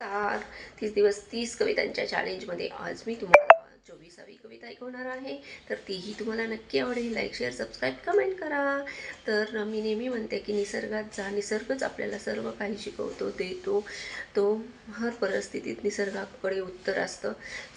तर 30 दिवस 30 कवितांच्या चॅलेंजमध्ये आज मी तुम्हाला 24वी कविता ऐकवणार आहे. तर तीही तुम्हाला नक्की आवडेल. लाईक, शेअर, सबस्क्राईब, कमेंट करा. तर मी नेहमी म्हणते की निसर्गात जा. निसर्गच आपल्याला सर्व काही शिकवतो, देतो. तो हर परिस्थितीत निसर्गाकडे उत्तर असतं.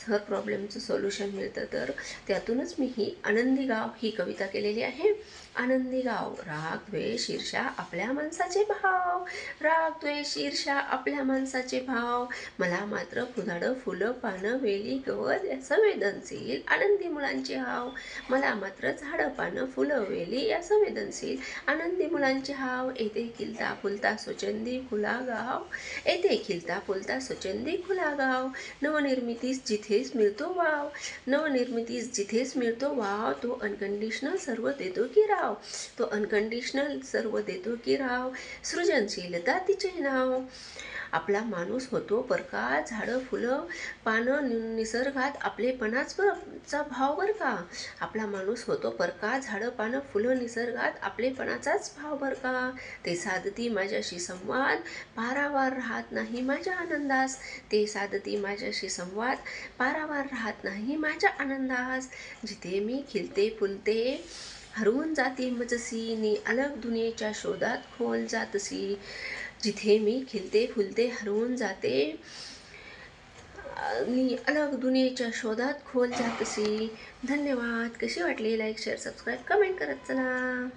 हर प्रॉब्लेमचं सोल्युशन मिळतं. तर त्यातूनच मी ही आनंदी गाव ही कविता केलेली आहे. आनंदी गाव. राग, द्वेष, ईर्ष्या आपल्या माणसाचे भाव. राग, द्वेष, ईर्ष्या आपल्या माणसाचे भाव. मला मात्र फुलाडं, फुलं, पानं, वेली, गवत या संवेदनशील आनंदी मुलांचे हाव. मला मात्र झाडं, पानं, फुलं, वेली या संवेदनशील आनंदी मुलांचे हाव. येथे खिलता फुलता स्वच्छंदी खुला गाव. येथे खिलता फुलता स्वच्छंदी खुला गाव. नवनिर्मितीस जिथेच मिळतो वाव. नवनिर्मितीस जिथेच मिळतो वाव. तो अनकंडिशनल सर्व देतो की राव. तो अनकंडिशनल सर्व देतो की राव. सृजनशीलता तिचे नाव. आपला माणूस होतो परका. झाडं, फुलं, पानं निसर्गात आपलेपणाचा भाव बर का. आपला माणूस होतो परका. झाडं, पानं, फुलं निसर्गात आपलेपणाचाच भाव बर का. ते साधती माझ्याशी संवाद. पारावार राहत नाही माझ्या आनंदास. ते साधती माझ्याशी संवाद. पारावार राहत नाही माझ्या आनंदास. जिथे मी खिलते फुलते हरवून जाते मजसी. नि अलग दुनियेच्या शोधात खोल जातसी. जिथे मी खिलते फुलते हरवून जाते नि अलग दुनियेच्या शोधात खोल जातसी. धन्यवाद. कशी वाटली? लाईक, शेअर, सबस्क्राईब, कमेंट करत चला.